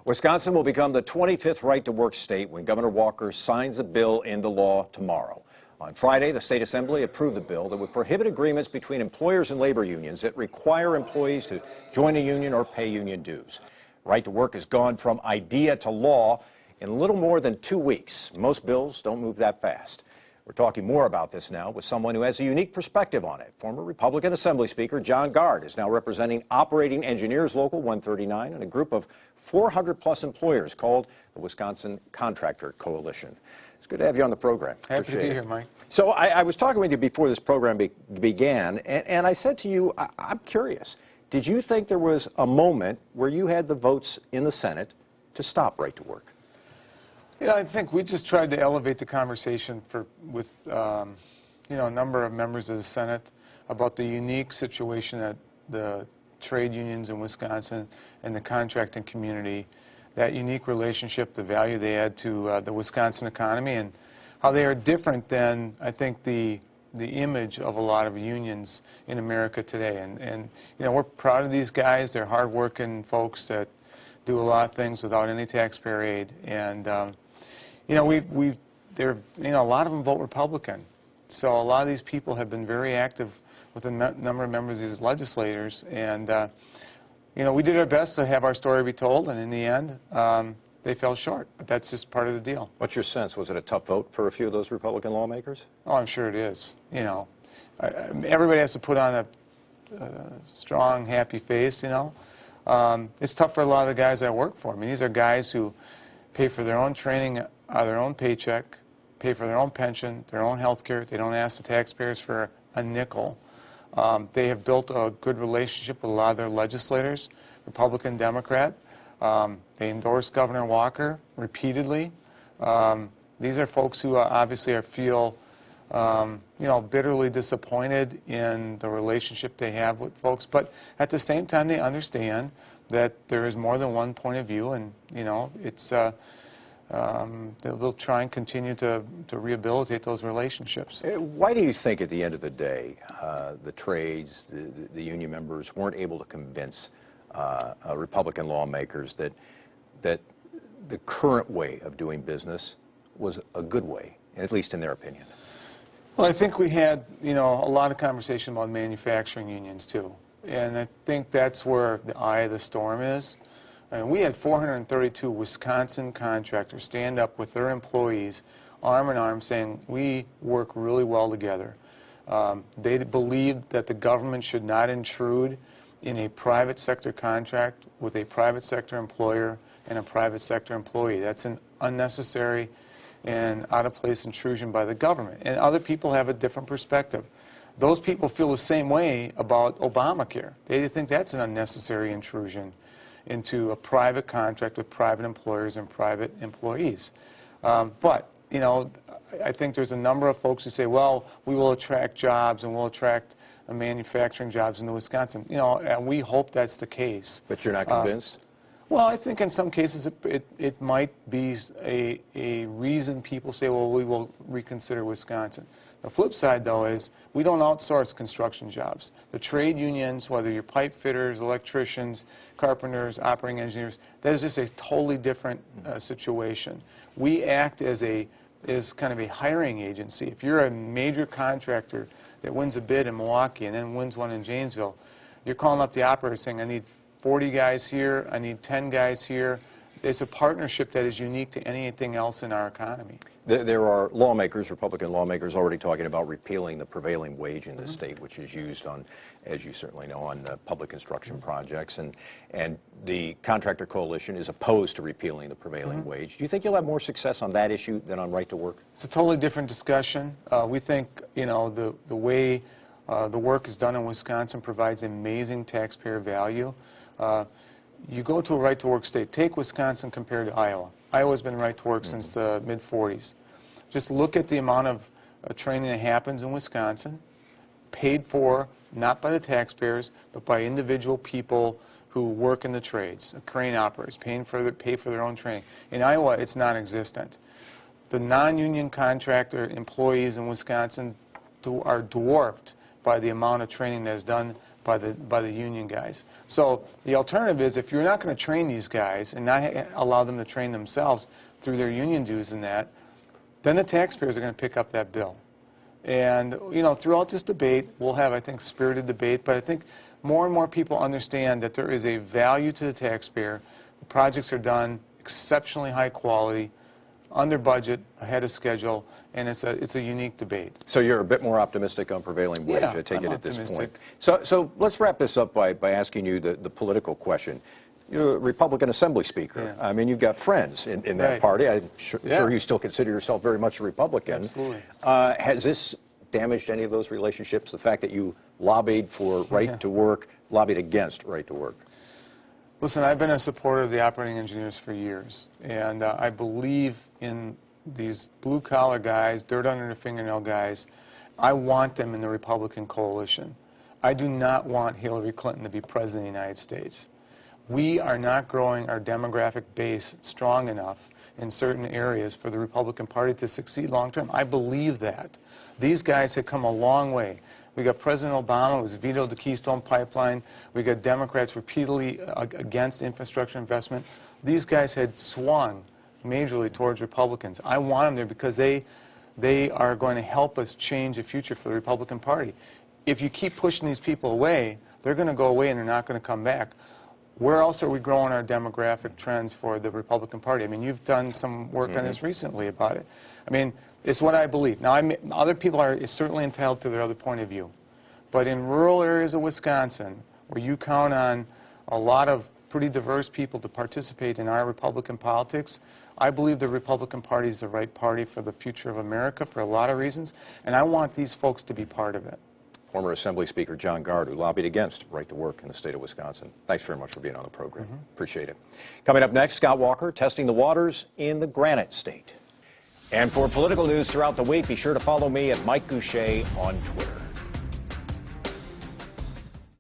Wisconsin will become the 25th right-to-work state when Governor Walker signs a bill into law tomorrow. On Friday, the state assembly approved the bill that would prohibit agreements between employers and labor unions that require employees to join a union or pay union dues. Right to work has gone from idea to law in a little more than 2 weeks. Most bills don't move that fast. We're talking more about this now with someone who has a unique perspective on it. Former Republican Assembly Speaker John Gard is now representing Operating Engineers Local 139 and a group of 400-plus employers called the Wisconsin Contractor Coalition. It's good to have you on the program. Happy to be here, Mike. So I was talking with you before this program began, and I said to you, I'm curious, did you think there was a moment where you had the votes in the Senate to stop right to work? Yeah, I think we just tried to elevate the conversation with a number of members of the Senate about the unique situation that the trade unions in Wisconsin and the contracting community, that unique relationship, the value they add to the Wisconsin economy, and how they are different than, I think, the image of a lot of unions in America today. And we're proud of these guys. They're hard-working folks that do a lot of things without any taxpayer aid. And a lot of them vote Republican. So a lot of these people have been very active with a number of members of these legislators. And we did our best to have our story be told, and in the end, they fell short. But that's just part of the deal. What's your sense? Was it a tough vote for a few of those Republican lawmakers? Oh, I'm sure it is. Everybody has to put on a strong, happy face, It's tough for a lot of the guys that work for me. These are guys who pay for their own training out of their own paycheck, pay for their own pension, their own health care. They don't ask the taxpayers for a nickel. They have built a good relationship with a lot of their legislators, Republican, Democrat. They endorse Governor Walker repeatedly. These are folks who obviously feel bitterly disappointed in the relationship they have with folks, but at the same time they understand that there is more than one point of view, and they'll try and continue to rehabilitate those relationships. Why do you think at the end of the day the trades, the union members weren't able to convince Republican lawmakers that the current way of doing business was a good way, at least in their opinion? Well, I think we had, a lot of conversation about manufacturing unions, too. And I think that's where the eye of the storm is. And we had 432 Wisconsin contractors stand up with their employees, arm in arm, saying, we work really well together. They believed that the government should not intrude in a private sector contract with a private sector employer and a private sector employee. That's an unnecessary and out-of-place intrusion by the government. And other people have a different perspective. Those people feel the same way about Obamacare. They think that's an unnecessary intrusion into a private contract with private employers and private employees. But I think there's a number of folks who say, well, we will attract jobs and we'll attract manufacturing jobs into Wisconsin. And we hope that's the case. But you're not convinced? Well, I think in some cases it might be a reason people say, well, we will reconsider Wisconsin. The flip side, though, is we don't outsource construction jobs. The trade unions, whether you're pipe fitters, electricians, carpenters, operating engineers, that is just a totally different situation. We act as kind of a hiring agency. If you're a major contractor that wins a bid in Milwaukee and then wins one in Janesville, you're calling up the operator saying, I need 40 guys here, I need 10 guys here. It's a partnership that is unique to anything else in our economy. There are lawmakers, Republican lawmakers, already talking about repealing the prevailing wage in the state, which is used on, as you certainly know, on public construction projects. And the Contractor Coalition is opposed to repealing the prevailing wage. Do you think you'll have more success on that issue than on right to work? It's a totally different discussion. We think, the way the work is done in Wisconsin provides amazing taxpayer value. You go to a right-to-work state. Take Wisconsin compared to Iowa. Iowa's been right-to-work since the mid-40s. Just look at the amount of training that happens in Wisconsin, paid for not by the taxpayers, but by individual people who work in the trades, crane operators, pay for their own training. In Iowa, it's non-existent. The non-union contractor employees in Wisconsin are dwarfed by the amount of training that is done by the union guys. So the alternative is, if you're not going to train these guys and not allow them to train themselves through their union dues and that, then the taxpayers are going to pick up that bill. And, you know, throughout this debate, we'll have, I think, spirited debate, but I think more and more people understand that there is a value to the taxpayer. The projects are done exceptionally high quality, under budget, ahead of schedule, and it's a unique debate. So you're a bit more optimistic on prevailing wage, Yeah, I take I'm it, at this optimistic. point. So let's wrap this up by asking you the political question. You're a Republican Assembly Speaker. Yeah. I mean, you've got friends in that Right. party. I'm sure Yeah. you still consider yourself very much a Republican. Absolutely. Has this damaged any of those relationships, the fact that you lobbied for right to work, lobbied against right to work? Listen, I've been a supporter of the operating engineers for years, and I believe in these blue-collar guys, dirt under the fingernail guys. I want them in the Republican coalition. I do not want Hillary Clinton to be president of the United States. We are not growing our demographic base strong enough in certain areas for the Republican Party to succeed long-term. I believe that. These guys have come a long way. We got President Obama, who's vetoed the Keystone Pipeline. We got Democrats repeatedly against infrastructure investment. These guys had swung majorly towards Republicans. I want them there because they are going to help us change the future for the Republican Party. If you keep pushing these people away, they're going to go away and they're not going to come back. Where else are we growing our demographic trends for the Republican Party? I mean, you've done some work on this recently about it. I mean, it's what I believe. Now, other people are certainly entitled to their other point of view. But in rural areas of Wisconsin, where you count on a lot of pretty diverse people to participate in our Republican politics, I believe the Republican Party is the right party for the future of America for a lot of reasons, and I want these folks to be part of it. Former Assembly Speaker John Gard, who lobbied against right to work in the state of Wisconsin. Thanks very much for being on the program. Appreciate it. Coming up next, Scott Walker testing the waters in the Granite State. And for political news throughout the week, be sure to follow me at Mike Goucher on Twitter.